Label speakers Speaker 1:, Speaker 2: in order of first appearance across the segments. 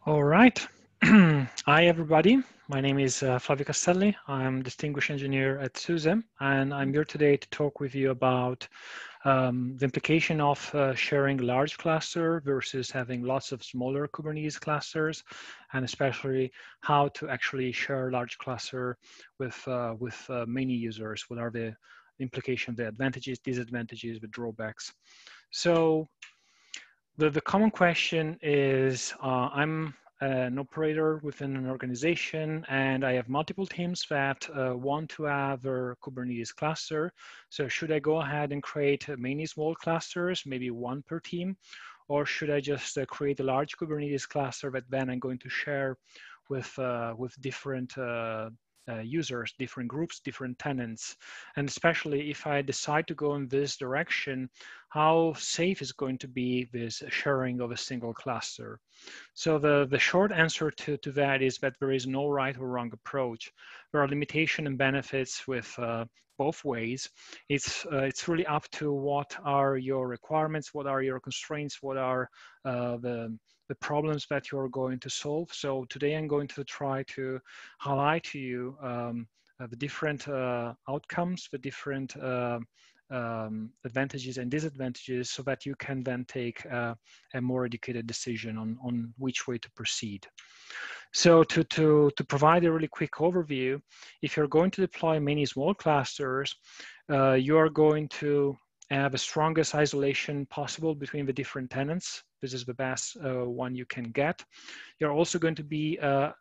Speaker 1: All right. Hi, everybody. My name is Flavio Castelli. I'm Distinguished Engineer at SUSE, and I'm here today to talk with you about the implication of sharing large cluster versus having lots of smaller Kubernetes clusters, and especially how to actually share large cluster with many users. What are the implications, the advantages, disadvantages, the drawbacks? So the common question is, I'm an operator within an organization and I have multiple teams that want to have a Kubernetes cluster. So should I go ahead and create many small clusters, maybe one per team, or should I just create a large Kubernetes cluster that then I'm going to share with different users, different groups, different tenants? And especially if I decide to go in this direction, how safe is going to be this sharing of a single cluster? So the short answer to that is that there is no right or wrong approach. There are limitations and benefits with both ways. It's really up to what are your requirements, what are your constraints, what are the problems that you're going to solve. So today I'm going to try to highlight to you the different outcomes, the different advantages and disadvantages so that you can then take a more educated decision on which way to proceed. So to provide a really quick overview, if you're going to deploy many small clusters, you are going to have the strongest isolation possible between the different tenants. This is the best one you can get. You're also going to be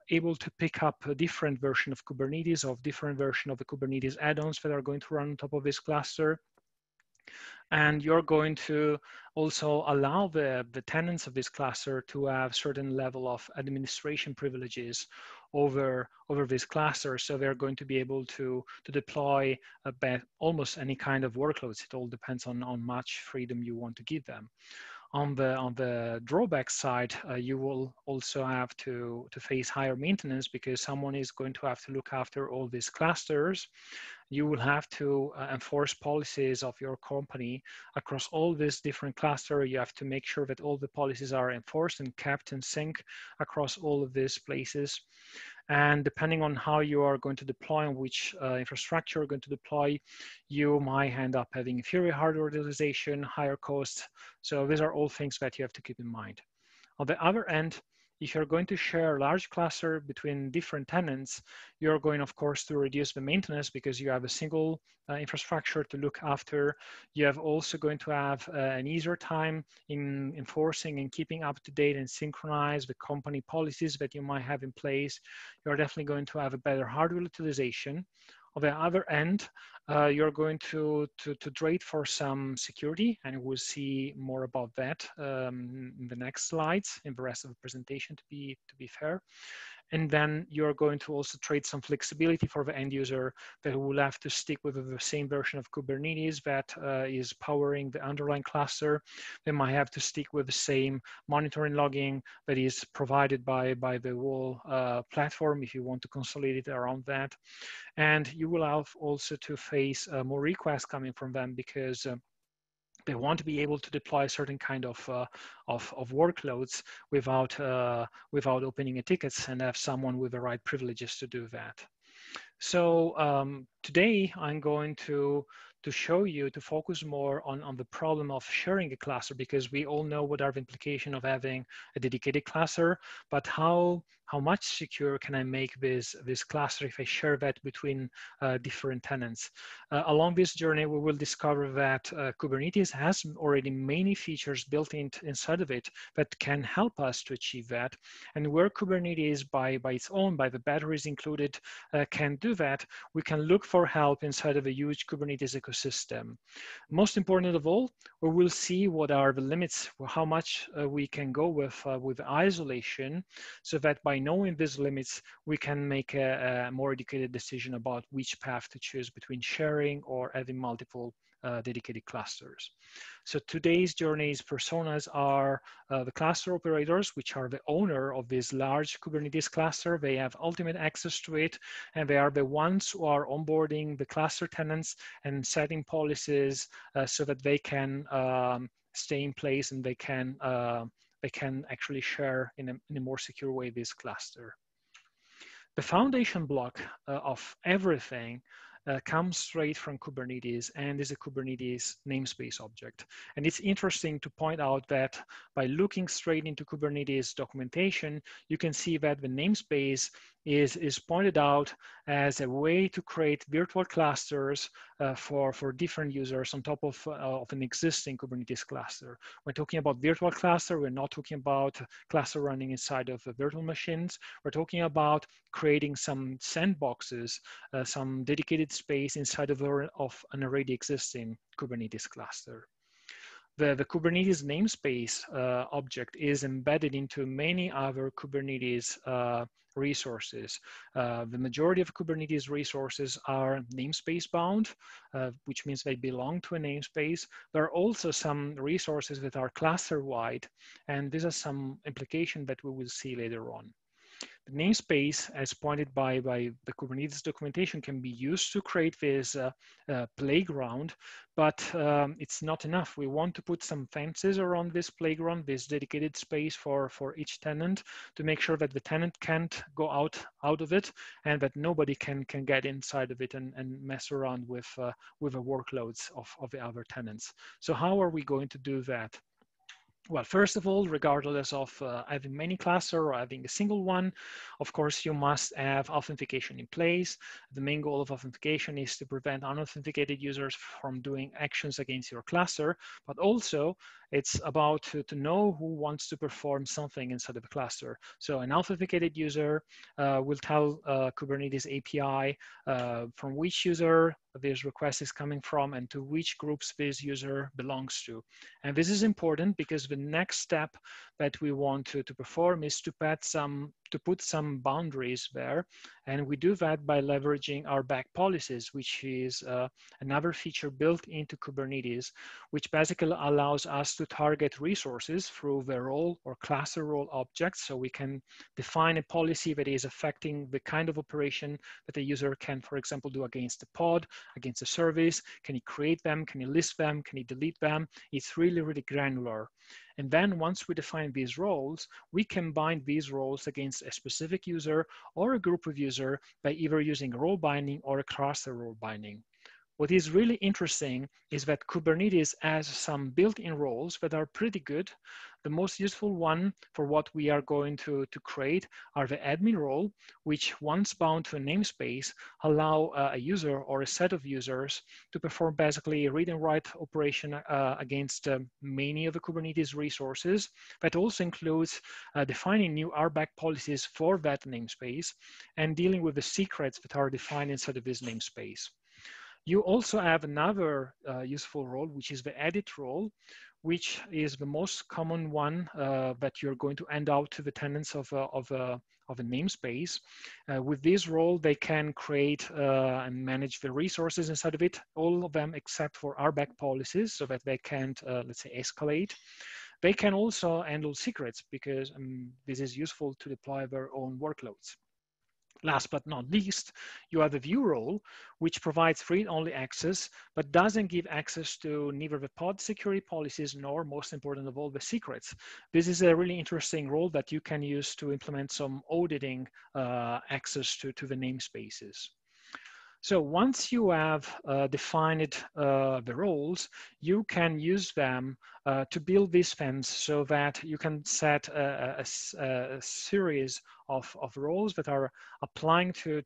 Speaker 1: able to pick up a different version of Kubernetes, of different version of the Kubernetes add-ons that are going to run on top of this cluster. And you're going to also allow the tenants of this cluster to have certain level of administration privileges over this cluster. So they're going to be able to deploy almost any kind of workloads. It all depends on how much freedom you want to give them. On the drawback side, you will also have to face higher maintenance because someone is going to have to look after all these clusters. You will have to enforce policies of your company across all these different clusters. You have to make sure that all the policies are enforced and kept in sync across all of these places. And depending on how you are going to deploy and which infrastructure you're going to deploy, you might end up having inferior hardware utilization, higher costs. So these are all things that you have to keep in mind. On the other end, if you're going to share a large cluster between different tenants, you're going, of course, to reduce the maintenance because you have a single infrastructure to look after. You have also going to have an easier time in enforcing and keeping up to date and synchronize the company policies that you might have in place. You're definitely going to have a better hardware utilization. On the other end, you're going to trade for some security, and we'll see more about that in the next slides, in the rest of the presentation, to be fair. And then you're going to also trade some flexibility for the end user that will have to stick with the same version of Kubernetes that is powering the underlying cluster. They might have to stick with the same monitoring logging that is provided by the whole platform if you want to consolidate around that. And you will have also to face more requests coming from them because they want to be able to deploy a certain kind of workloads without opening a tickets and have someone with the right privileges to do that. So today I'm going to show you to focus more on the problem of sharing a cluster, because we all know what are the implications of having a dedicated cluster, but how much secure can I make this cluster if I share that between different tenants? Along this journey, we will discover that Kubernetes has already many features built inside of it that can help us to achieve that. And where Kubernetes by its own, by the batteries included, can do that, we can look for help inside of a huge Kubernetes ecosystem. Most important of all, we will see what are the limits, how much we can go with isolation, so that by knowing these limits, we can make a more educated decision about which path to choose between sharing or having multiple dedicated clusters. So today's journey's personas are the cluster operators, which are the owner of this large Kubernetes cluster. They have ultimate access to it, and they are the ones who are onboarding the cluster tenants and setting policies so that they can stay in place and they can they can actually share in a more secure way this cluster. The foundation block of everything comes straight from Kubernetes and is a Kubernetes namespace object. And it's interesting to point out that by looking straight into Kubernetes documentation, you can see that the namespace is pointed out as a way to create virtual clusters for different users on top of an existing Kubernetes cluster. When talking about virtual cluster, we're not talking about cluster running inside of virtual machines. We're talking about creating some sandboxes, some dedicated space inside of an already existing Kubernetes cluster. The Kubernetes namespace object is embedded into many other Kubernetes resources. The majority of Kubernetes resources are namespace bound, which means they belong to a namespace. There are also some resources that are cluster wide, and these are some implications that we will see later on. The namespace, as pointed by the Kubernetes documentation, can be used to create this playground, but it's not enough. We want to put some fences around this playground, this dedicated space for each tenant, to make sure that the tenant can't go out of it and that nobody can get inside of it and mess around with the workloads of the other tenants. So how are we going to do that? Well, first of all, regardless of having many clusters or having a single one, of course, you must have authentication in place. The main goal of authentication is to prevent unauthenticated users from doing actions against your cluster, but also it's about to know who wants to perform something inside of a cluster. So an authenticated user will tell Kubernetes API from which user this request is coming from and to which groups this user belongs to. And this is important because the next step that we want to perform is to put some boundaries there. And we do that by leveraging our back policies, which is another feature built into Kubernetes, which basically allows us to target resources through the role or cluster role objects. So we can define a policy that is affecting the kind of operation that a user can, for example, do against a pod, against a service. Can he create them? Can he list them? Can he delete them? It's really, really granular. And then once we define these roles, we can bind these roles against a specific user or a group of users by either using role binding or a cluster role binding. What is really interesting is that Kubernetes has some built-in roles that are pretty good. The most useful one for what we are going to create are the admin role, which once bound to a namespace, allow a user or a set of users to perform basically a read and write operation against many of the Kubernetes resources. That also includes defining new RBAC policies for that namespace and dealing with the secrets that are defined inside of this namespace. You also have another useful role, which is the edit role, which is the most common one that you're going to hand out to the tenants of a namespace. With this role, they can create and manage the resources inside of it, all of them except for RBAC policies, so that they can't, let's say, escalate. They can also handle secrets because this is useful to deploy their own workloads. Last but not least, you have the view role, which provides read-only access, but doesn't give access to neither the pod security policies nor, most important of all, the secrets. This is a really interesting role that you can use to implement some auditing access to the namespaces. So once you have defined the roles, you can use them to build this fence so that you can set a series of roles that are applying to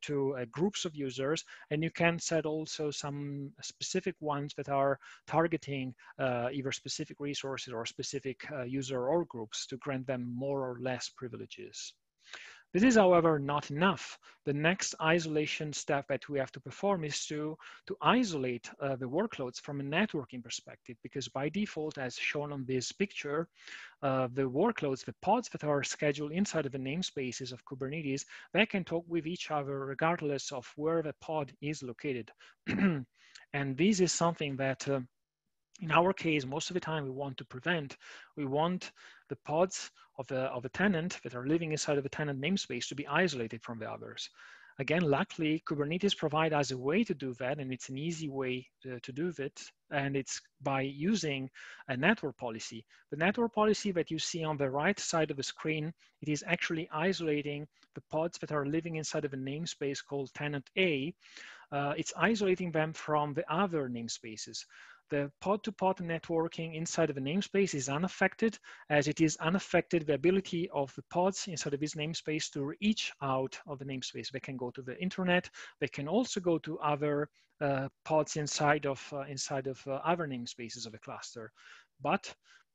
Speaker 1: groups of users, and you can set also some specific ones that are targeting either specific resources or specific user or groups to grant them more or less privileges. This is, however, not enough. The next isolation step that we have to perform is to isolate the workloads from a networking perspective, because by default, as shown on this picture, the workloads, the pods that are scheduled inside of the namespaces of Kubernetes, they can talk with each other regardless of where the pod is located. And this is something that in our case, most of the time we want to prevent. We want the pods of a tenant that are living inside of a tenant namespace to be isolated from the others. Again, luckily, Kubernetes provides us a way to do that, and it's an easy way to do it, and it's by using a network policy. The network policy that you see on the right side of the screen, it is actually isolating the pods that are living inside of a namespace called tenant A. It's isolating them from the other namespaces. The pod-to-pod networking inside of a namespace is unaffected, as it is unaffected the ability of the pods inside of this namespace to reach out of the namespace. They can go to the internet. They can also go to other pods inside of other namespaces of a cluster. But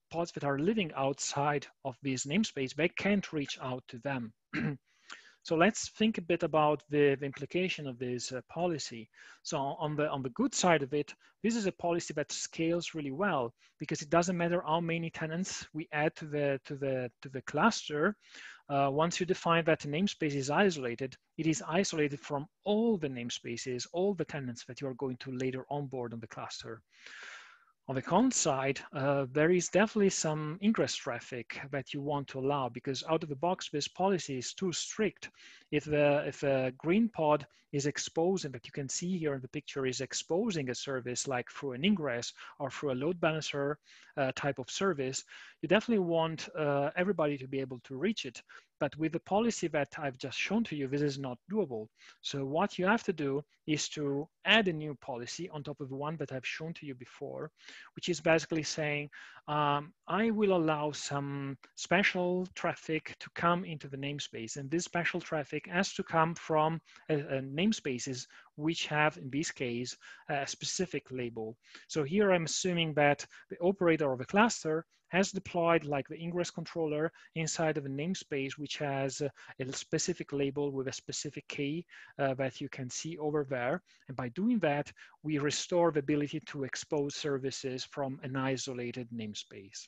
Speaker 1: pods that are living outside of this namespace, they can't reach out to them. So let's think a bit about the implication of this policy. So on the good side of it, this is a policy that scales really well because it doesn't matter how many tenants we add to the cluster. Once you define that the namespace is isolated, it is isolated from all the namespaces, all the tenants that you are going to later onboard on the cluster. On the con side, there is definitely some ingress traffic that you want to allow because out of the box, this policy is too strict. If a green pod is exposing, that you can see here in the picture, is exposing a service like through an ingress or through a load balancer type of service, you definitely want everybody to be able to reach it. But with the policy that I've just shown to you, this is not doable. So what you have to do is to add a new policy on top of the one that I've shown to you before, which is basically saying, I will allow some special traffic to come into the namespace. And this special traffic has to come from namespaces which have, in this case, a specific label. So here I'm assuming that the operator of a cluster has deployed like the ingress controller inside of a namespace which has a specific label with a specific key that you can see over there. And by doing that, we restore the ability to expose services from an isolated namespace.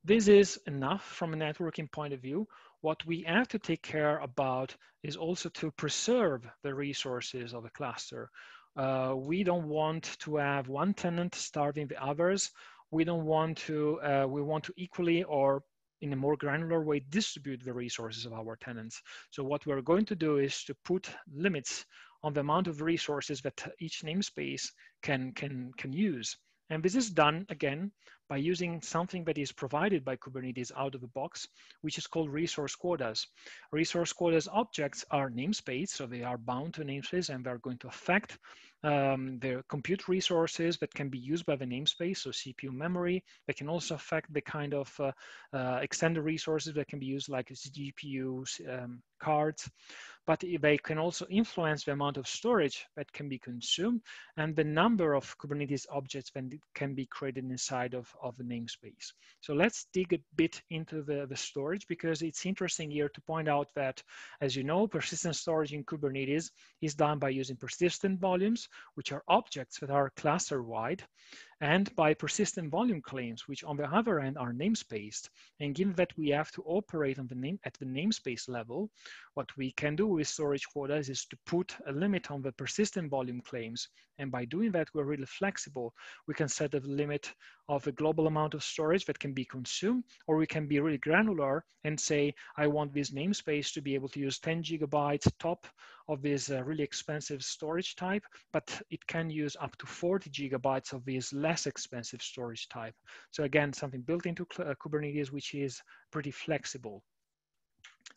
Speaker 1: This is enough from a networking point of view. What we have to take care about is also to preserve the resources of a cluster. We don't want to have one tenant starving the others. We don't want to, we want to equally or in a more granular way distribute the resources of our tenants. So what we're going to do is to put limits on the amount of resources that each namespace can use. And this is done, again, by using something that is provided by Kubernetes out of the box, which is called resource quotas. Resource quotas objects are namespace, so they are bound to namespace and they're going to affect the compute resources that can be used by the namespace, so CPU memory. They can also affect the kind of extended resources that can be used like GPUs, cards. But they can also influence the amount of storage that can be consumed and the number of Kubernetes objects that can be created inside of the namespace. So let's dig a bit into the storage because it's interesting here to point out that, as you know, persistent storage in Kubernetes is done by using persistent volumes, which are objects that are cluster-wide, and by persistent volume claims, which on the other end are namespaced. And given that we have to operate on at the namespace level, what we can do with storage quotas is to put a limit on the persistent volume claims. And by doing that, we're really flexible. We can set a limit of a global amount of storage that can be consumed, or we can be really granular and say, I want this namespace to be able to use 10 gigabytes top of this really expensive storage type, but it can use up to 40 gigabytes of this less expensive storage type. So again, something built into Kubernetes, which is pretty flexible.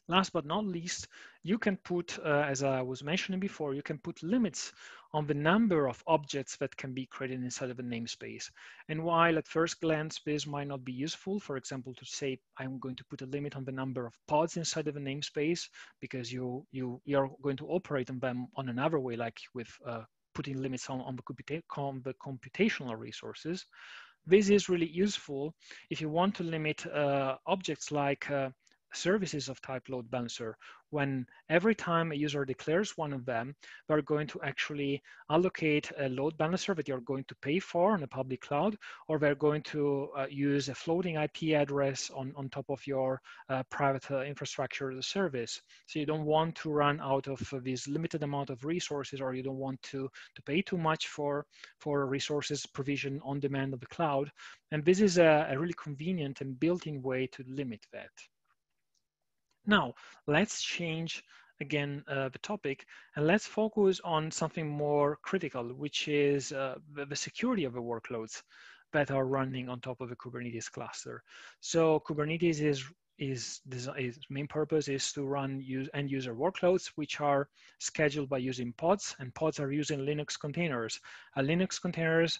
Speaker 1: Last but not least, you can put, as I was mentioning before, you can put limits on the number of objects that can be created inside of a namespace. And while at first glance, this might not be useful, for example, to say, I'm going to put a limit on the number of pods inside of a namespace, because you're going to operate on them on another way, like with putting limits on the computational resources. This is really useful if you want to limit objects like services of type load balancer. When every time a user declares one of them, they're going to actually allocate a load balancer that you're going to pay for on a public cloud, or they're going to use a floating IP address on top of your private infrastructure as a service. So you don't want to run out of this limited amount of resources, or you don't want to pay too much for resources provision on demand of the cloud. And this is a really convenient and built-in way to limit that. Now, let's change again the topic, and let's focus on something more critical, which is the security of the workloads that are running on top of a Kubernetes cluster. So Kubernetes its main purpose is to run end user workloads, which are scheduled by using pods, and pods are using Linux containers. Linux containers,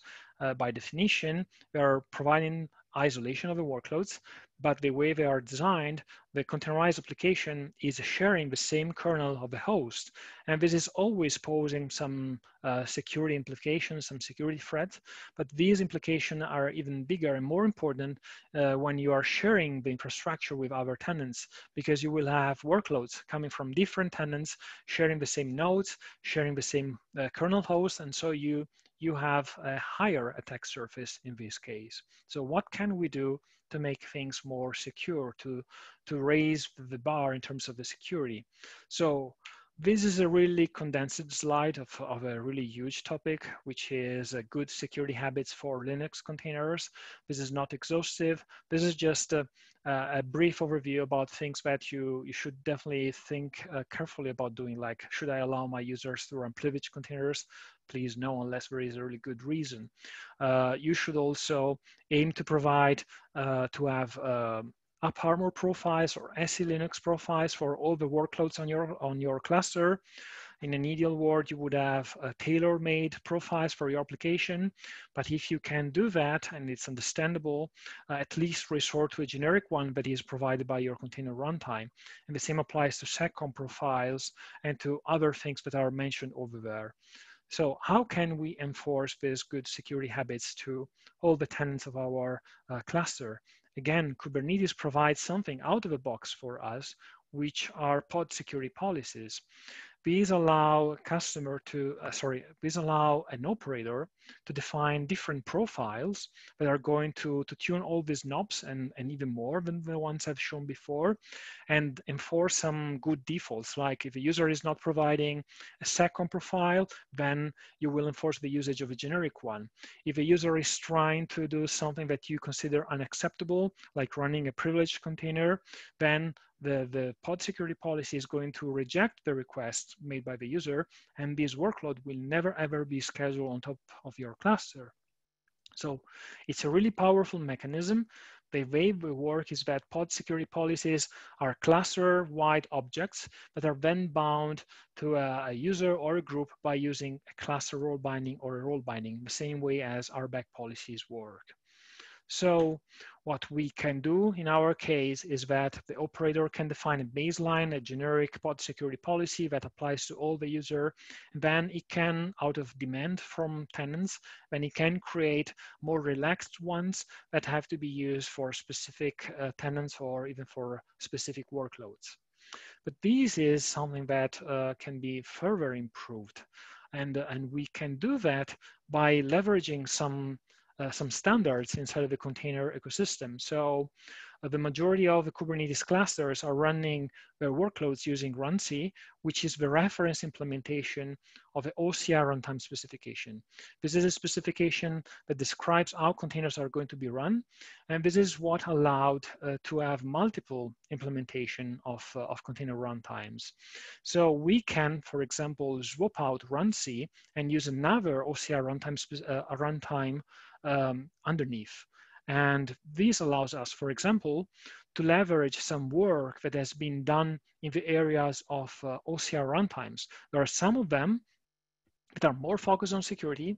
Speaker 1: by definition, they are providing isolation of the workloads, but the way they are designed, the containerized application is sharing the same kernel of the host. And this is always posing some security implications, some security threats, but these implications are even bigger and more important when you are sharing the infrastructure with other tenants, because you will have workloads coming from different tenants, sharing the same nodes, sharing the same kernel host, and so you have a higher attack surface in this case. So what can we do to make things more secure, to raise the bar in terms of the security? So this is a really condensed slide of a really huge topic, which is good security habits for Linux containers. This is not exhaustive. This is just a brief overview about things that you should definitely think carefully about doing, like, should I allow my users to run privileged containers? Please no, unless there is a really good reason. You should also aim to provide, to have AppArmor profiles or SE Linux profiles for all the workloads on your cluster. In an ideal world, you would have tailor-made profiles for your application. But if you can do that, and it's understandable, at least resort to a generic one that is provided by your container runtime. And the same applies to seccomp profiles and to other things that are mentioned over there. So how can we enforce these good security habits to all the tenants of our cluster? Again, Kubernetes provides something out of the box for us, which are pod security policies. These allow these allow an operator to define different profiles that are going to tune all these knobs and even more than the ones I've shown before, and enforce some good defaults. Like if a user is not providing a seccomp profile, then you will enforce the usage of a generic one. If a user is trying to do something that you consider unacceptable, like running a privileged container, then the pod security policy is going to reject the request made by the user, and this workload will never ever be scheduled on top of your cluster. So it's a really powerful mechanism. The way we work is that pod security policies are cluster-wide objects that are then bound to a user or a group by using a cluster role binding or a role binding, the same way as RBAC policies work. So what we can do in our case is that the operator can define a baseline, a generic pod security policy that applies to all the user. Then it can, out of demand from tenants, then it can create more relaxed ones that have to be used for specific tenants or even for specific workloads. But this is something that can be further improved. And we can do that by leveraging some standards inside of the container ecosystem. So the majority of the Kubernetes clusters are running their workloads using runc, which is the reference implementation of the OCR runtime specification. This is a specification that describes how containers are going to be run. And this is what allowed to have multiple implementation of container runtimes. So we can, for example, swap out runc and use another OCR runtime underneath. And this allows us, for example, to leverage some work that has been done in the areas of OCR runtimes. There are some of them that are more focused on security.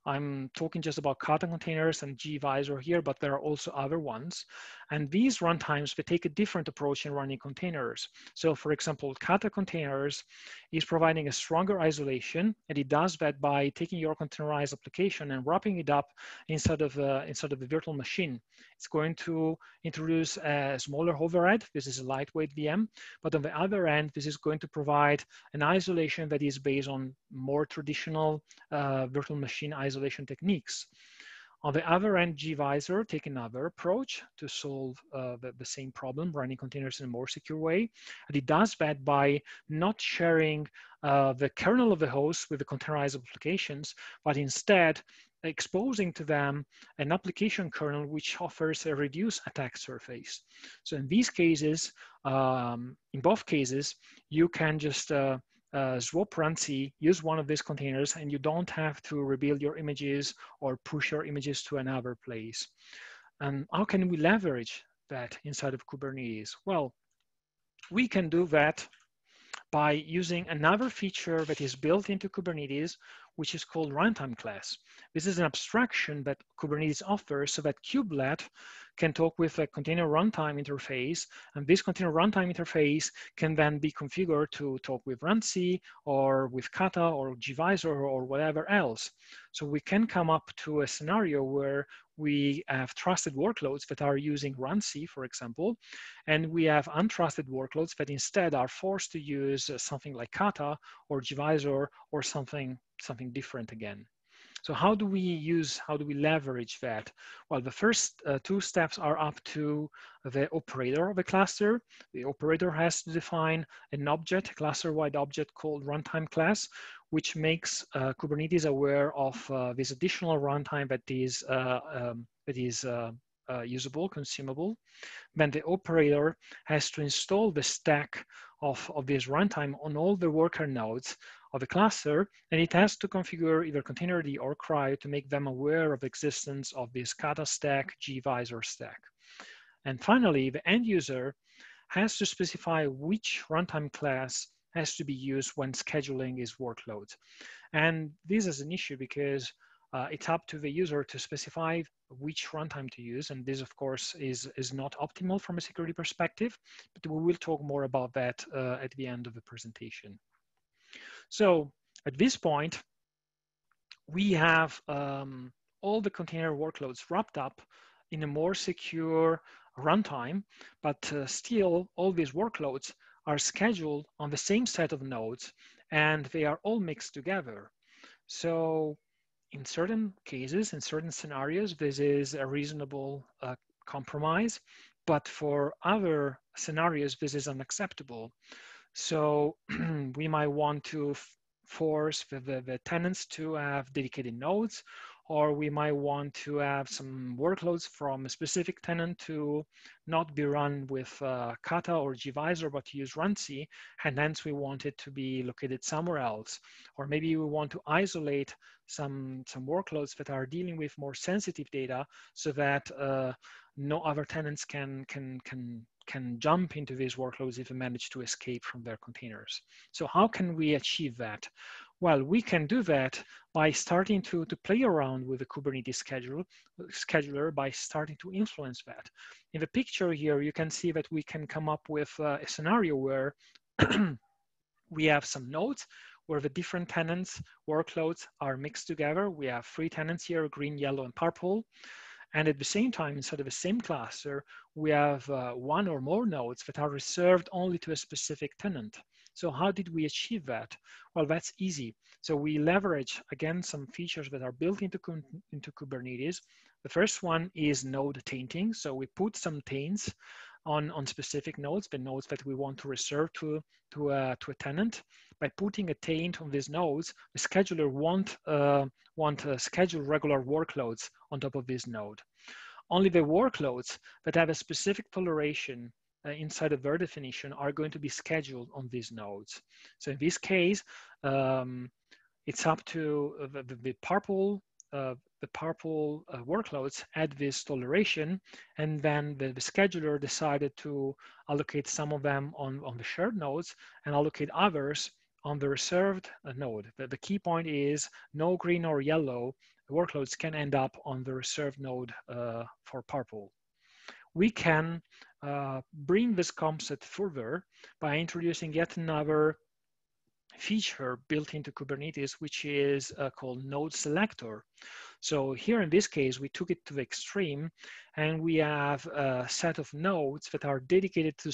Speaker 1: I'm talking just about Kata containers and gvisor here, but there are also other ones. And these runtimes, they take a different approach in running containers. So for example, Kata containers is providing a stronger isolation, and it does that by taking your containerized application and wrapping it up inside of the virtual machine. It's going to introduce a smaller overhead. This is a lightweight VM, but on the other end, this is going to provide an isolation that is based on more traditional virtual machine isolation techniques. On the other end, gvisor take another approach to solve the same problem, running containers in a more secure way. And it does that by not sharing the kernel of the host with the containerized applications, but instead exposing to them an application kernel which offers a reduced attack surface. So in these cases, in both cases, you can just swap runc, use one of these containers, and you don't have to rebuild your images or push your images to another place. And how can we leverage that inside of Kubernetes? Well, we can do that by using another feature that is built into Kubernetes, which is called runtime class. This is an abstraction that Kubernetes offers so that kubelet can talk with a container runtime interface, and this container runtime interface can then be configured to talk with runc or with kata or gvisor or whatever else. So we can come up to a scenario where we have trusted workloads that are using runc, for example, and we have untrusted workloads that instead are forced to use something like kata or gvisor or something different again. So how do we leverage that? Well, the first two steps are up to the operator of a cluster. The operator has to define an object, a cluster-wide object called runtime class, which makes Kubernetes aware of this additional runtime that is usable, consumable. Then the operator has to install the stack of this runtime on all the worker nodes of the cluster, and it has to configure either containerd or CRY to make them aware of the existence of this kata stack, gvisor stack. And finally, the end user has to specify which runtime class has to be used when scheduling his workloads. And this is an issue because it's up to the user to specify which runtime to use. And this, of course, is not optimal from a security perspective, but we will talk more about that at the end of the presentation. So at this point, we have all the container workloads wrapped up in a more secure runtime, but still all these workloads are scheduled on the same set of nodes, and they are all mixed together. So in certain cases, in certain scenarios, this is a reasonable compromise, but for other scenarios, this is unacceptable. So we might want to force the tenants to have dedicated nodes, or we might want to have some workloads from a specific tenant to not be run with kata or gvisor, but to use runc, and hence we want it to be located somewhere else. Or maybe we want to isolate some workloads that are dealing with more sensitive data so that no other tenants can jump into these workloads if they manage to escape from their containers. So how can we achieve that? Well, we can do that by starting to play around with the Kubernetes scheduler by starting to influence that. In the picture here, you can see that we can come up with a scenario where we have some nodes where the different tenants workloads are mixed together. We have 3 tenants here, green, yellow, and purple. And at the same time, inside of the same cluster, we have 1 or more nodes that are reserved only to a specific tenant. So how did we achieve that? Well, that's easy. So we leverage, again, some features that are built into Kubernetes. The first one is node tainting. So we put some taints on specific nodes, the nodes that we want to reserve to a tenant. By putting a taint on these nodes, the scheduler won't schedule regular workloads on top of this node. Only the workloads that have a specific toleration inside of their definition are going to be scheduled on these nodes. So in this case, it's up to the purple workloads add this toleration, and then the scheduler decided to allocate some of them on the shared nodes and allocate others on the reserved node. The key point is no green or yellow workloads can end up on the reserved node for purple. We can bring this concept further by introducing yet another feature built into Kubernetes, which is called node selector. So here in this case, we took it to the extreme, and we have a set of nodes that are dedicated to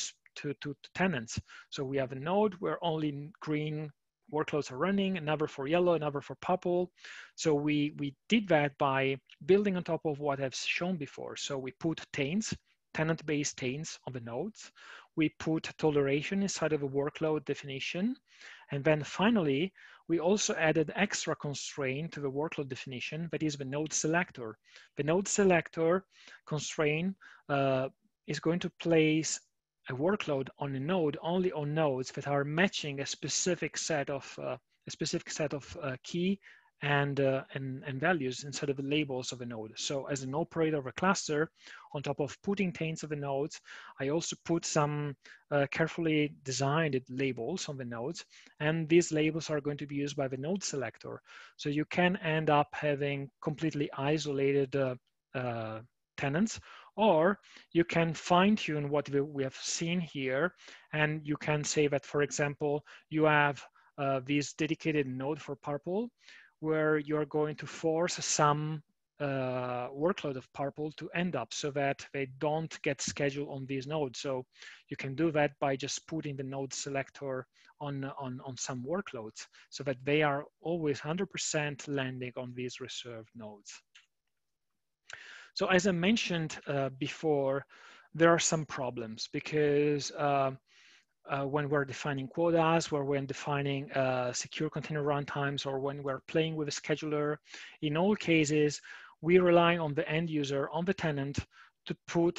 Speaker 1: tenants. So we have a node where only green workloads are running, another for yellow, another for purple. So we did that by building on top of what I've shown before. So we put taints, tenant-based taints on the nodes. We put toleration inside of a workload definition. And then finally, we also added extra constraint to the workload definition, that is the node selector. The node selector constraint is going to place a workload on a node only on nodes that are matching a specific set of key and values instead of the labels of a node. So as an operator of a cluster, on top of putting taints of the nodes, I also put some carefully designed labels on the nodes, and these labels are going to be used by the node selector. So you can end up having completely isolated tenants, or you can fine tune what we have seen here, and you can say that, for example, you have this dedicated node for purple, where you're going to force some workload of purple to end up so that they don't get scheduled on these nodes. So you can do that by just putting the node selector on some workloads so that they are always 100% landing on these reserved nodes. So as I mentioned before, there are some problems because when we're defining quotas, or when defining secure container runtimes, or when we're playing with a scheduler, in all cases, we rely on the end user, on the tenant, to put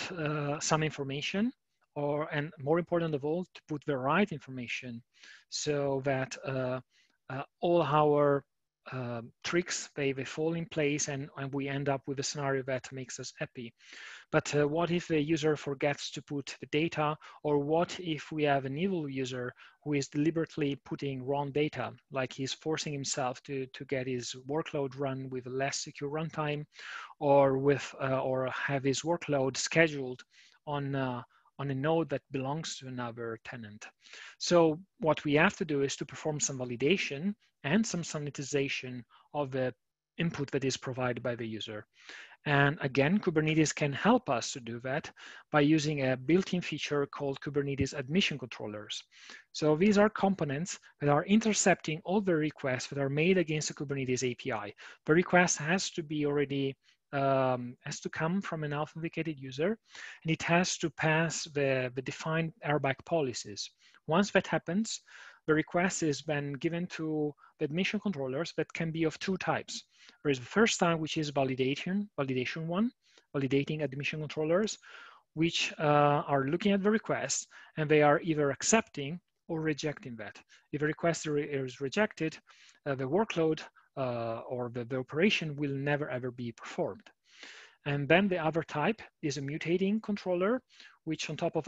Speaker 1: some information, and more important of all, to put the right information, so that all our tricks, they fall in place, and we end up with a scenario that makes us happy. But what if the user forgets to put the data? Or what if we have an evil user who is deliberately putting wrong data, like he's forcing himself to get his workload run with a less secure runtime, or or have his workload scheduled on a node that belongs to another tenant? So what we have to do is to perform some validation and some sanitization of the input that is provided by the user. And again, Kubernetes can help us to do that by using a built-in feature called Kubernetes admission controllers. So these are components that are intercepting all the requests that are made against the Kubernetes API. The request has to be already has to come from an authenticated user, and it has to pass the defined airbag policies. Once that happens, the request is then given to the admission controllers that can be of two types. There is the first type, which is validation one, validating admission controllers, which are looking at the request, and they are either accepting or rejecting that. If the request is rejected, the workload or the operation will never ever be performed. And then the other type is a mutating controller, which on top of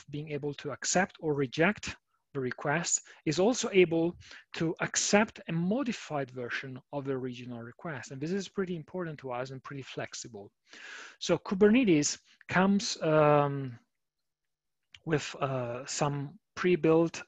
Speaker 1: being able to accept or reject the request, is also able to accept a modified version of the original request. And this is pretty important to us and pretty flexible. So Kubernetes comes with some pre-built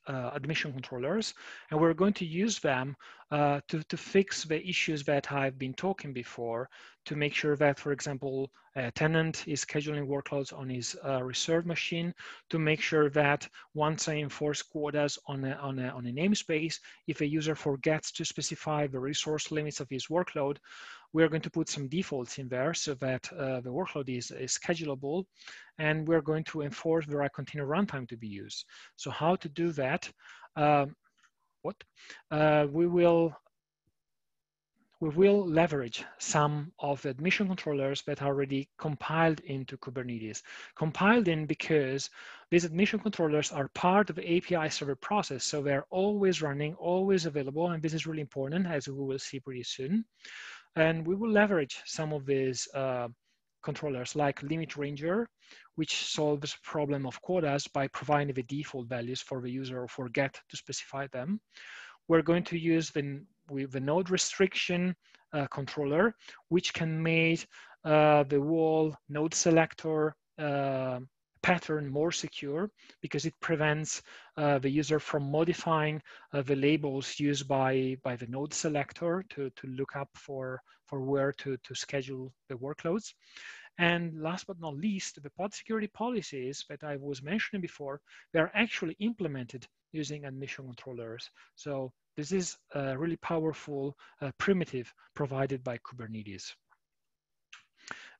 Speaker 1: admission controllers, and we're going to use them to fix the issues that I've been talking before, to make sure that, for example, a tenant is scheduling workloads on his reserved machine, to make sure that once I enforce quotas on a namespace, if a user forgets to specify the resource limits of his workload, we're going to put some defaults in there so that the workload is schedulable, and we're going to enforce the right container runtime to be used. So how to do that? We will leverage some of the admission controllers that are already compiled into Kubernetes. Compiled in because these admission controllers are part of the API server process, so they're always running, always available, and this is really important, as we will see pretty soon. And we will leverage some of these controllers like Limit Ranger, which solves the problem of quotas by providing the default values for the user or forget to specify them. We're going to use the node restriction controller, which can make the whole node selector pattern more secure, because it prevents the user from modifying the labels used by the node selector to look up for where to schedule the workloads. And last but not least, the pod security policies that I was mentioning before, they're actually implemented using admission controllers. So this is a really powerful primitive provided by Kubernetes.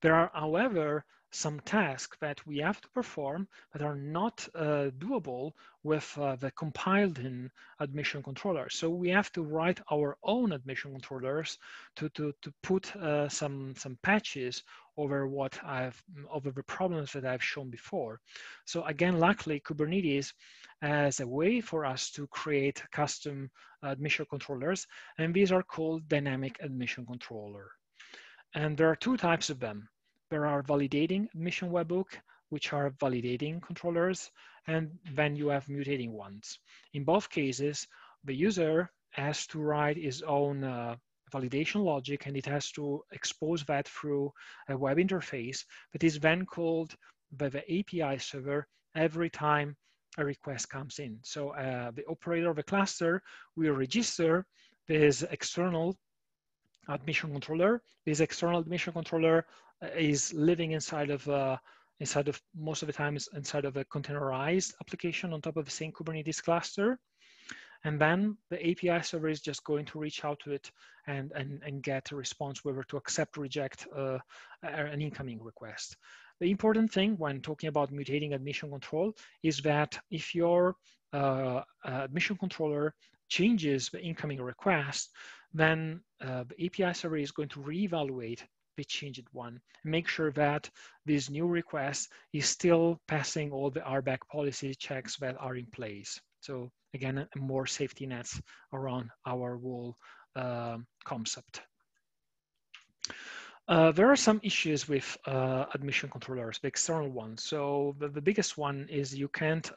Speaker 1: There are, however, some tasks that we have to perform that are not doable with the compiled-in admission controller. So we have to write our own admission controllers to put some patches over over the problems that I've shown before. So again, luckily, Kubernetes as a way for us to create custom admission controllers, and these are called dynamic admission controller. And there are two types of them. There are validating admission webhook, which are validating controllers, and then you have mutating ones. In both cases, the user has to write his own validation logic, and it has to expose that through a web interface that is then called by the API server every time a request comes in. So the operator of a cluster will register this external admission controller. This external admission controller is living inside of most of the time is inside of a containerized application on top of the same Kubernetes cluster. And then the API server is just going to reach out to it and get a response whether to accept or reject an incoming request. The important thing when talking about mutating admission control is that if your admission controller changes the incoming request, then the API server is going to reevaluate the changed one and make sure that this new request is still passing all the RBAC policy checks that are in place. So again, more safety nets around our whole concept. There are some issues with admission controllers, the external ones. So the biggest one is you can't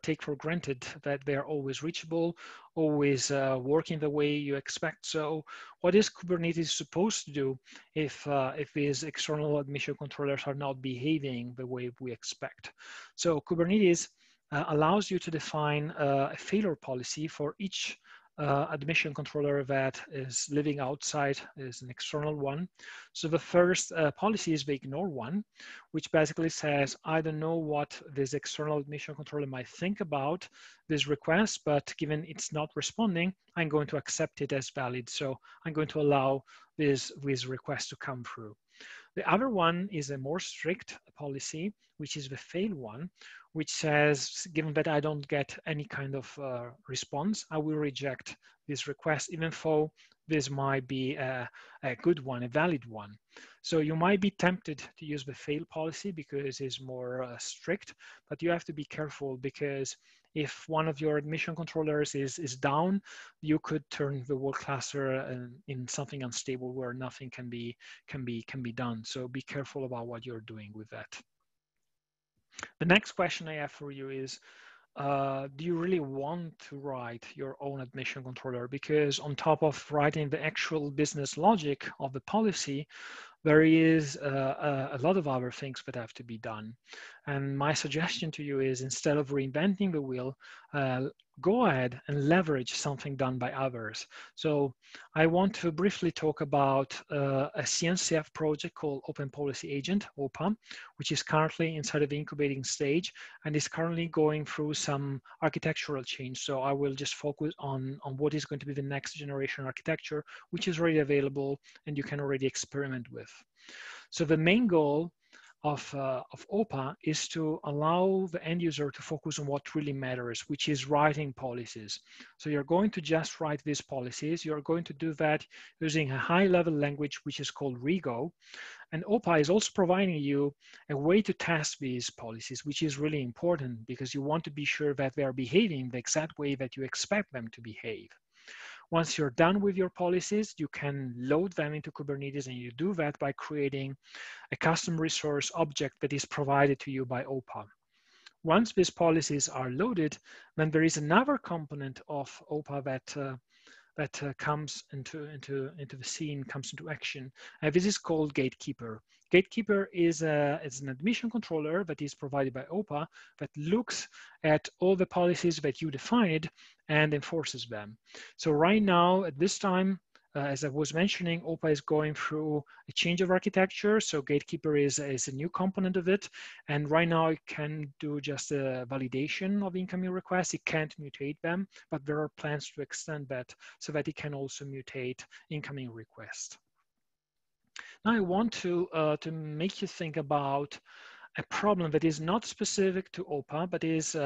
Speaker 1: take for granted that they're always reachable, always working the way you expect. So what is Kubernetes supposed to do if these external admission controllers are not behaving the way we expect? So Kubernetes allows you to define a failure policy for each admission controller that is living outside is an external one. So the first policy is the ignore one, which basically says, I don't know what this external admission controller might think about this request, but given it's not responding, I'm going to accept it as valid. So I'm going to allow this request to come through. The other one is a more strict policy, which is the fail one, which says, given that I don't get any kind of response, I will reject this request, even though this might be a good one, a valid one. So you might be tempted to use the fail policy because it's more strict, but you have to be careful because if one of your admission controllers is down, you could turn the whole cluster in something unstable where nothing can be done. So be careful about what you're doing with that. The next question I have for you is, do you really want to write your own admission controller? Because on top of writing the actual business logic of the policy, there is a lot of other things that have to be done. And my suggestion to you is, instead of reinventing the wheel, go ahead and leverage something done by others. So I want to briefly talk about a CNCF project called Open Policy Agent, OPA, which is currently inside of the incubating stage and is currently going through some architectural change. So I will just focus on what is going to be the next generation architecture, which is already available and you can already experiment with. So the main goal of OPA is to allow the end user to focus on what really matters, which is writing policies. So you're going to just write these policies. You're going to do that using a high-level language, which is called Rego. And OPA is also providing you a way to test these policies, which is really important because you want to be sure that they are behaving the exact way that you expect them to behave. Once you're done with your policies, you can load them into Kubernetes, and you do that by creating a custom resource object that is provided to you by OPA. Once these policies are loaded, then there is another component of OPA that comes into the scene, comes into action. This is called Gatekeeper. Gatekeeper is an admission controller that is provided by OPA that looks at all the policies that you defined and enforces them. So right now, at this time, as I was mentioning, OPA is going through a change of architecture. So Gatekeeper is a new component of it. And right now it can do just a validation of incoming requests. It can't mutate them, but there are plans to extend that so that it can also mutate incoming requests. Now I want to make you think about a problem that is not specific to OPA, but is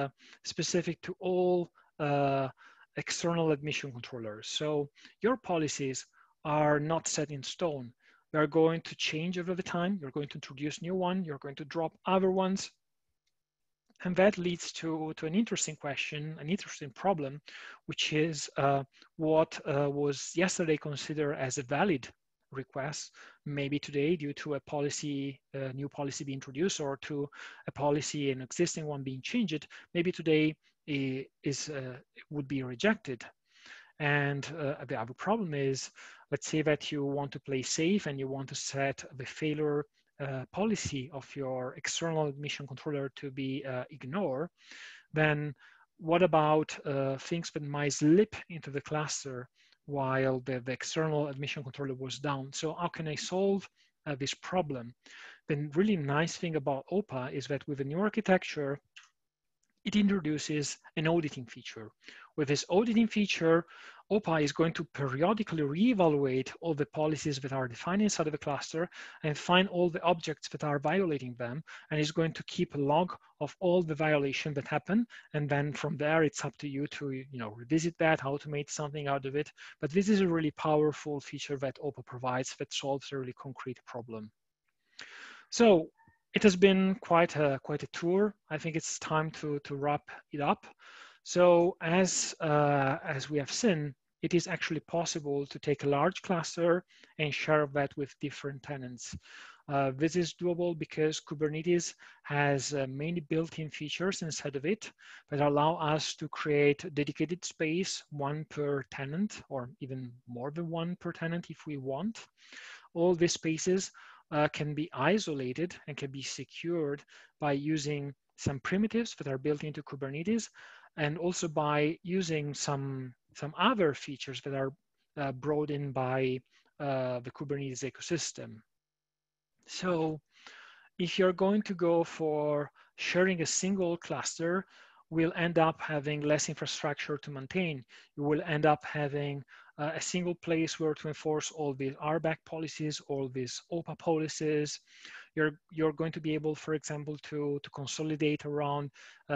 Speaker 1: specific to all external admission controllers. So your policies are not set in stone. They're going to change over the time. You're going to introduce new one. You're going to drop other ones. And that leads to an interesting question, an interesting problem, which is what was yesterday considered as a valid request, maybe today due to a policy, new policy being introduced, or to a policy, an existing one being changed, maybe today would be rejected. And the other problem is, let's say that you want to play safe and you want to set the failure policy of your external admission controller to be ignored, then what about things that might slip into the cluster while the external admission controller was down? So how can I solve this problem? The really nice thing about OPA is that with the new architecture, it introduces an auditing feature. With this auditing feature, OPA is going to periodically reevaluate all the policies that are defined inside of the cluster and find all the objects that are violating them, and is going to keep a log of all the violations that happen. And then from there, it's up to you to revisit that, automate something out of it. But this is a really powerful feature that OPA provides that solves a really concrete problem. So it has been quite a tour. I think it's time to wrap it up. So as we have seen, it is actually possible to take a large cluster and share that with different tenants. This is doable because Kubernetes has many built-in features inside of it that allow us to create dedicated space, one per tenant, or even more than one per tenant if we want. All these spaces can be isolated and can be secured by using some primitives that are built into Kubernetes, and also by using some other features that are brought in by the Kubernetes ecosystem. So if you're going to go for sharing a single cluster, we'll end up having less infrastructure to maintain. You will end up having a single place where to enforce all these RBAC policies, all these OPA policies. You're going to be able, for example, to consolidate around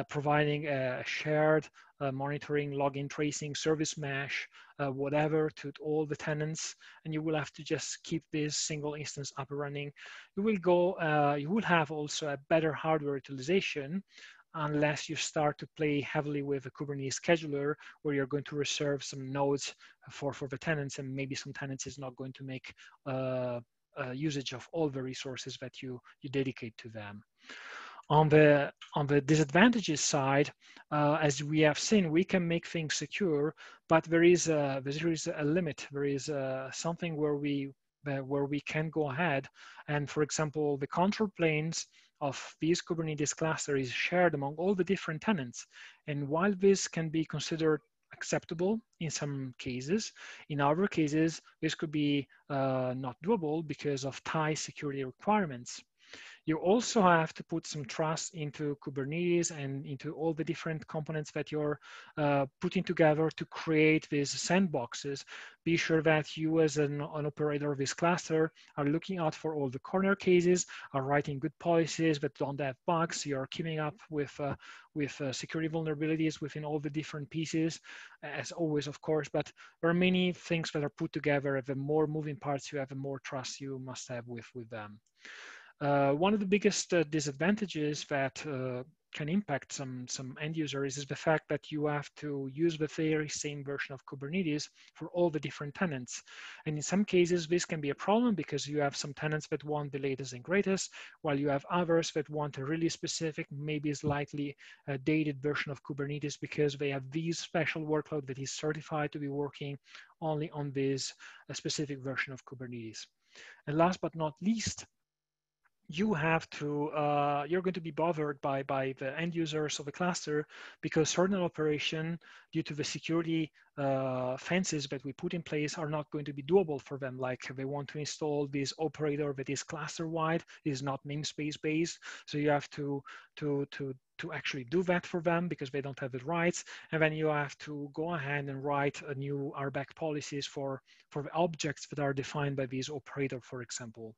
Speaker 1: providing a shared monitoring, login, tracing, service mesh, whatever to all the tenants, and you will have to just keep this single instance up and running. You will have also a better hardware utilization, unless you start to play heavily with a Kubernetes scheduler, where you're going to reserve some nodes for the tenants, and maybe some tenants is not going to make usage of all the resources that you dedicate to them. On the disadvantages side, as we have seen, we can make things secure, but there is a limit. There is something where we can go ahead, and for example, the control planes of these Kubernetes cluster is shared among all the different tenants. And while this can be considered acceptable in some cases, in other cases, this could be not doable because of tight security requirements. You also have to put some trust into Kubernetes and into all the different components that you're putting together to create these sandboxes. Be sure that you as an operator of this cluster are looking out for all the corner cases, are writing good policies that don't have bugs, you're keeping up with security vulnerabilities within all the different pieces, as always, of course, but there are many things that are put together. The more moving parts you have, the more trust you must have with them. One of the biggest disadvantages that can impact some end users is the fact that you have to use the very same version of Kubernetes for all the different tenants. And in some cases, this can be a problem because you have some tenants that want the latest and greatest, while you have others that want a really specific, maybe slightly dated version of Kubernetes because they have this special workload that is certified to be working only on this specific version of Kubernetes. And last but not least, you're going to be bothered by the end users of the cluster because certain operation, due to the security fences that we put in place, are not going to be doable for them. Like they want to install this operator that is cluster-wide, is not namespace based. So you have to actually do that for them because they don't have the rights. And then you have to go ahead and write a new RBAC policies for the objects that are defined by this operator, for example.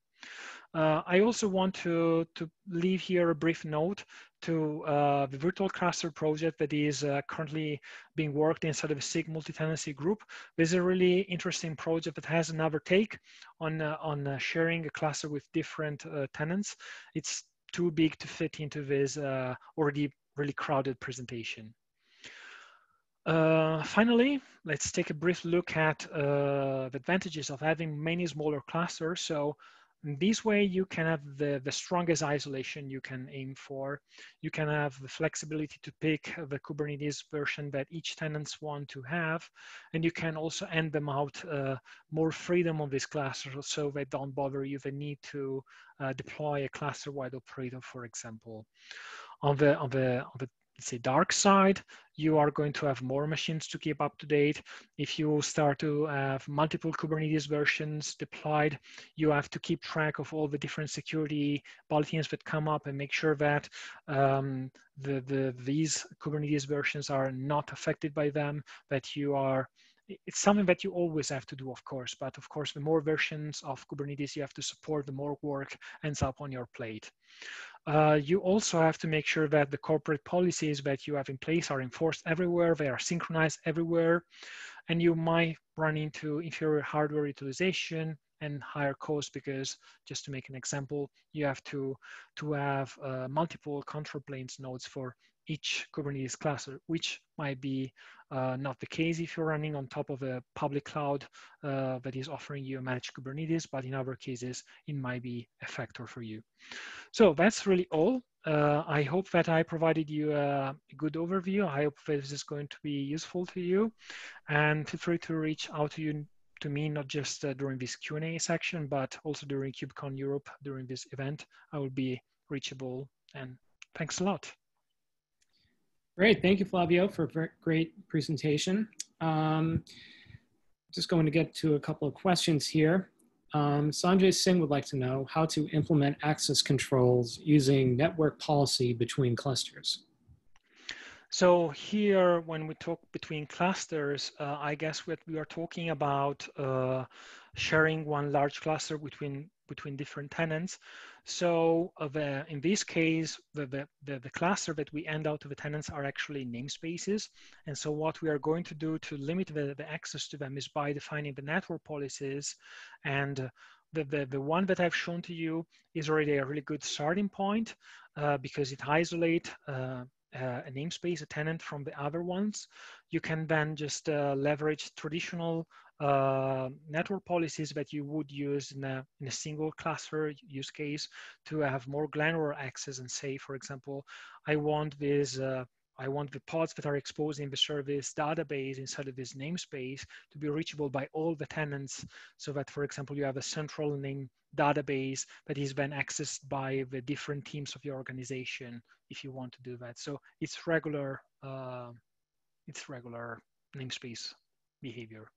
Speaker 1: I also want to leave here a brief note to the virtual cluster project that is currently being worked inside of a SIG multi-tenancy group. There's a really interesting project that has another take on sharing a cluster with different tenants. It's too big to fit into this already really crowded presentation. Finally, let's take a brief look at the advantages of having many smaller clusters. So in this way, you can have the strongest isolation you can aim for. You can have the flexibility to pick the Kubernetes version that each tenants want to have. And you can also end them out more freedom on this cluster so they don't bother you the need to deploy a cluster-wide operator, for example. On the let's say dark side, you are going to have more machines to keep up to date. If you start to have multiple Kubernetes versions deployed, you have to keep track of all the different security bulletins that come up and make sure that these Kubernetes versions are not affected by them, that you are, it's something that you always have to do, of course, but of course, the more versions of Kubernetes you have to support, the more work ends up on your plate. You also have to make sure that the corporate policies that you have in place are enforced everywhere, they are synchronized everywhere, and you might run into inferior hardware utilization and higher costs because, just to make an example, you have to have multiple control planes nodes for each Kubernetes cluster, which might be not the case if you're running on top of a public cloud that is offering you a managed Kubernetes, but in other cases, it might be a factor for you. So that's really all. I hope that I provided you a good overview. I hope this is going to be useful to you. And feel free to reach out to me, not just during this Q&A section, but also during KubeCon Europe, during this event. I will be reachable. And thanks a lot.
Speaker 2: Great. Thank you, Flavio, for a great presentation. Just going to get to a couple of questions here. Sanjay Singh would like to know how to implement access controls using network policy between clusters.
Speaker 1: So here, when we talk between clusters, I guess what we are talking about sharing one large cluster between different tenants. So in this case, the cluster that we end out of the tenants are actually namespaces. And so what we are going to do to limit the access to them is by defining the network policies. And the one that I've shown to you is already a really good starting point because it isolates a namespace, a tenant from the other ones. You can then just leverage traditional network policies that you would use in a single cluster use case to have more granular access and say, for example, I want this I want the pods that are exposing the service database inside of this namespace to be reachable by all the tenants so that, for example, you have a central name database that is then accessed by the different teams of your organization if you want to do that. So it's regular namespace behavior.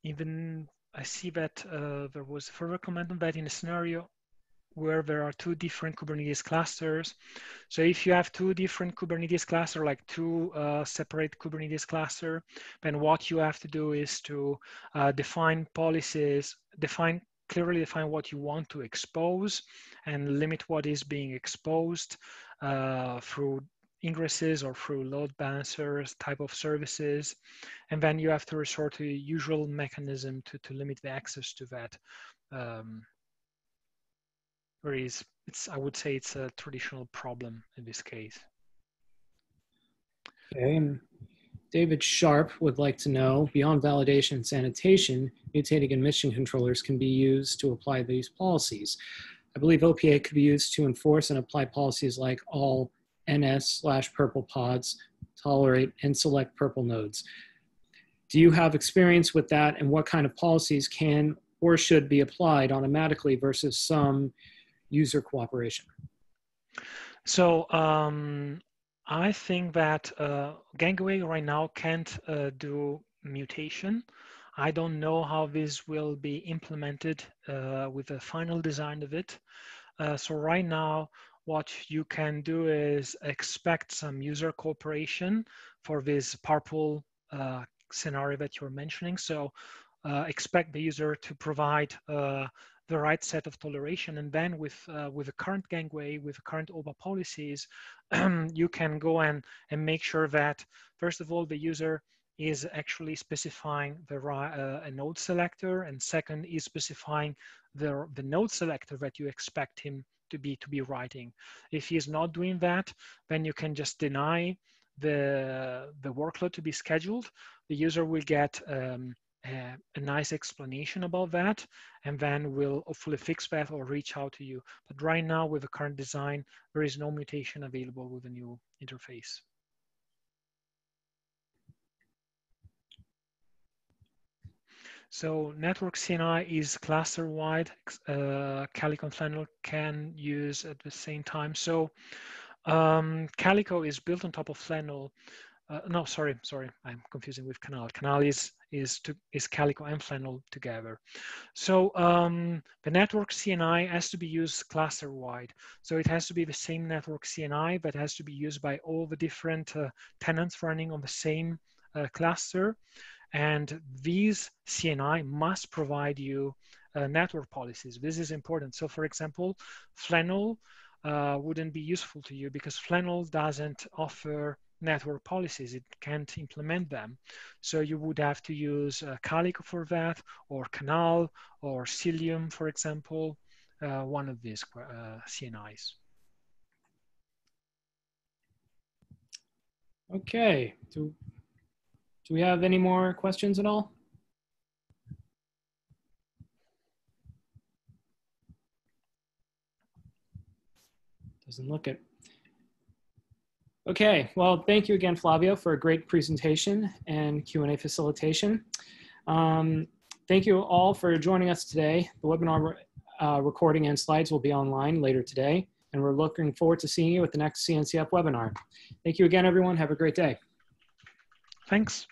Speaker 1: Even I see that there was a further comment on that in a scenario where there are two different Kubernetes clusters. So if you have two different Kubernetes clusters, like two separate Kubernetes cluster, then what you have to do is to define policies, clearly define what you want to expose and limit what is being exposed through ingresses or through load balancers type of services. And then you have to resort to a usual mechanism to limit the access to that. I would say it's a traditional problem in this case.
Speaker 2: Okay, and David Sharp would like to know, beyond validation and sanitation, mutating admission controllers can be used to apply these policies. I believe OPA could be used to enforce and apply policies like all NS/purple pods, tolerate and select purple nodes. Do you have experience with that, and what kind of policies can or should be applied automatically versus some user cooperation?
Speaker 1: So I think that Gangway right now can't do mutation. I don't know how this will be implemented with the final design of it. So right now, what you can do is expect some user cooperation for this purple scenario that you're mentioning. So expect the user to provide the right set of toleration. And then with the current gangway, with the current OPA policies, you can go and make sure that, first of all, the user is actually specifying a node selector, and second is specifying the node selector that you expect him to be writing. If he is not doing that, then you can just deny the workload to be scheduled. The user will get a nice explanation about that, and then we'll hopefully fix that or reach out to you. But right now, with the current design, there is no mutation available with the new interface. So network CNI is cluster-wide. Calico and Flannel can use at the same time. So Calico is built on top of Flannel. No, sorry, I'm confusing with Canal. Canal is Calico and Flannel together. So the network CNI has to be used cluster-wide. So it has to be the same network CNI that has to be used by all the different tenants running on the same cluster. And these CNI must provide you network policies. This is important. So for example, Flannel wouldn't be useful to you because Flannel doesn't offer network policies. It can't implement them. So you would have to use Calico for that, or Canal, or Cilium, for example, one of these CNIs.
Speaker 2: Okay. Do we have any more questions at all? Doesn't look it. Okay, well, thank you again, Flavio, for a great presentation and Q&A facilitation. Thank you all for joining us today. The webinar recording and slides will be online later today, and we're looking forward to seeing you at the next CNCF webinar. Thank you again, everyone. Have a great day.
Speaker 1: Thanks.